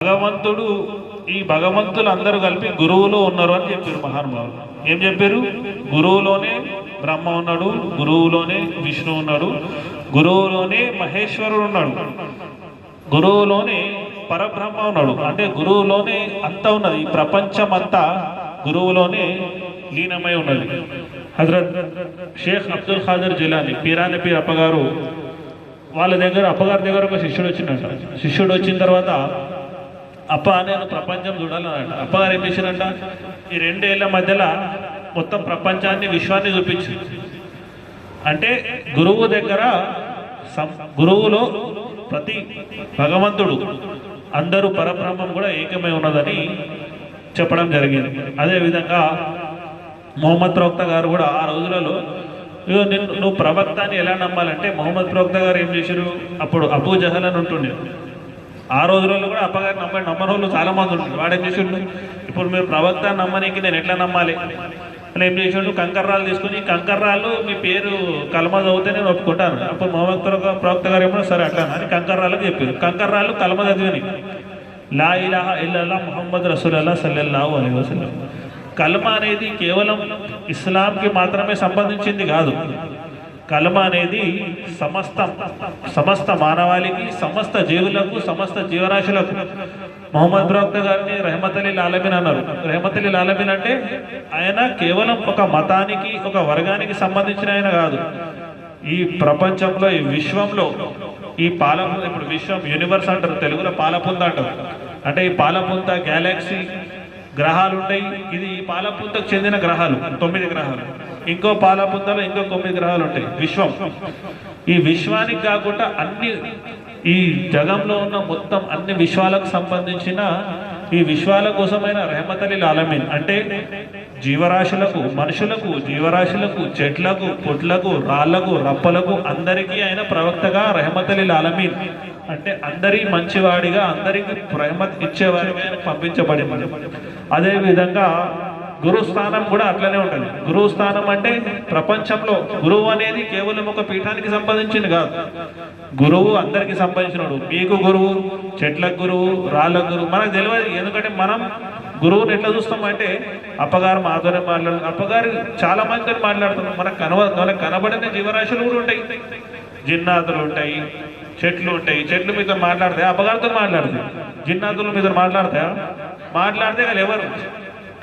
భగవంతుడు ఈ భగవంతులు అందరూ కలిపి గురువులో ఉన్నారు అని చెప్పారు మహానుభావులు. ఏం చెప్పారు? గురువులోనే బ్రహ్మ ఉన్నాడు, గురువులోనే విష్ణు ఉన్నాడు, గురువులోనే మహేశ్వరుడు ఉన్నాడు, గురువులోనే పరబ్రహ్మ ఉన్నాడు. అంటే గురువులోనే అంతా ఉన్నది. ఈ ప్రపంచం అంతా గురువులోనే లీనమై ఉన్నది. హజరత్ షేక్ అబ్దుల్ ఖాదర్ జిలానీ పీరాని పీర్ అప్పగారు వాళ్ళ దగ్గర అప్పగారి దగ్గర ఒక శిష్యుడు వచ్చిందంట. శిష్యుడు వచ్చిన తర్వాత అప్ప నేను ప్రపంచం చూడాలన్నట. అప్పగారు ఏం చేశారంట, ఈ 2 ఏళ్ల మధ్యలో మొత్తం ప్రపంచాన్ని విశ్వాన్ని చూపించు. అంటే గురువు దగ్గర గురువులో ప్రతి భగవంతుడు అందరూ పరబ్రహ్మం కూడా ఏకమై ఉన్నదని చెప్పడం జరిగింది. అదేవిధంగా మొహమ్మద్ ప్రవక్త గారు కూడా ఆ రోజులలో నువ్వు ప్రవక్త అని ఎలా నమ్మాలంటే, మొహమ్మద్ ప్రవక్త గారు ఏం చేశారు, అప్పుడు అబూ జహల్ అని ఉంటుండే. ఆ రోజులలో కూడా అప్పగారు నమ్మని వాళ్ళు చాలా మంది ఉంటుంది. వాడు ఏం చేసిండు, ఇప్పుడు మీరు ప్రవక్త నమ్మనికి నేను ఎట్లా నమ్మాలి అని ఏం చేసిండు, కంకర్రాలు తీసుకుని కంకర్రాలు మీ పేరు కలమ చదివితే నేను ఒప్పుకుంటాను. అప్పుడు మొహమ్మద్ ప్రవక్త గారు ఏమన్నా సరే అట్లా అని కంకర్రాలకు చెప్పారు. కంకర్రాలు కలమ చదివిని లా ఇలాహా ఇల్లల్లాహ్ ముహమ్మద్ రసూలుల్లాహ్ సల్లల్లాహు అలైహి వసల్లం. కలమ అనేది కేవలం ఇస్లాంకి మాత్రమే సంబంధించింది కాదు. కలమ అనేది సమస్త మానవాళికి, సమస్త జీవులకు, సమస్త జీవరాశులకు. మొహమ్మద్ ప్రవక్త గారిని రెహమతుల్ ఆలమీన్ అన్నారు. రెహమతుల్ ఆలమీన్ అంటే ఆయన కేవలం ఒక మతానికి, ఒక వర్గానికి సంబంధించిన ఆయన కాదు. ఈ ప్రపంచంలో, ఈ విశ్వంలో, ఈ పాలపుంత, ఇప్పుడు విశ్వం యూనివర్స్ అంటారు, తెలుగులో పాలపుంత అంటారు. అంటే ఈ పాలపుంత గ్యాలక్సీ గ్రహాలు ఉంటాయి. ఇది ఈ పాలపుంతకు చెందిన గ్రహాలు 9 గ్రహాలు. ఇంకో పాలపుంతలో ఇంకో 9 గ్రహాలు ఉంటాయి. విశ్వం, ఈ విశ్వానికి కాకుండా అన్ని ఈ జగంలో ఉన్న మొత్తం అన్ని విశ్వాలకు సంబంధించిన ఈ విశ్వాల కోసమైన రెహమతుల్ ఆలమీన్. అంటే జీవరాశులకు, మనుషులకు, జీవరాశులకు, చెట్లకు, పుట్లకు, రాళ్లకు, రప్పలకు అందరికీ ఆయన ప్రవక్తగా రెహమతుల్ ఆలమీన్ అంటే అందరి మంచివాడిగా, అందరికి రెహమత్ ఇచ్చేవాడిగా ఆయన పంపించబడింది. అదేవిధంగా గురుస్థానం కూడా అట్లనే ఉంటుంది. గురువు స్థానం అంటే ప్రపంచంలో గురువు అనేది కేవలం ఒక పీఠానికి సంబంధించింది కాదు. గురువు అందరికి సంబంధించినడు. మీకు గురువు, చెట్లకు గురువు, రాళ్ళకు గురువు. మనకు తెలియదు. ఎందుకంటే మనం గురువుని ఎట్లా చూస్తామంటే, అప్పగారు మాతోనే మాట్లాడు, అప్పగారు చాలా మందితో మాట్లాడుతున్నాం. మనకు కనబడిన జీవరాశులు కూడా ఉంటాయి. జిన్నాతులు ఉంటాయి, చెట్లు ఉంటాయి. చెట్లు మీతో మాట్లాడతాయి, అప్పగారితో మాట్లాడతాయి. జిన్నాతులు మీతో మాట్లాడితే వాళ్ళు ఎవరు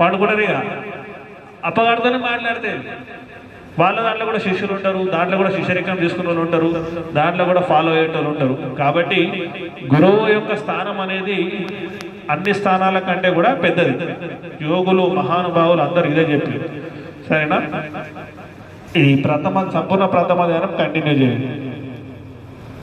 పండుకుంటారు. ఇక అప్పగారితోనే మాట్లాడితే వాళ్ళ దాంట్లో కూడా శిష్యులు ఉంటారు, దాంట్లో కూడా శిష్యరికం తీసుకున్న వాళ్ళు ఉంటారు, దాంట్లో కూడా ఫాలో అయ్యేటోళ్ళు ఉంటారు. కాబట్టి గురువు యొక్క స్థానం అనేది అన్ని స్థానాల కంటే కూడా పెద్దది. యోగులు, మహానుభావులు అందరూ ఇదే చెప్పారు. సరేనా? ఈ సంపూర్ణ ప్రథమ ధ్యానం కంటిన్యూ చేయండి.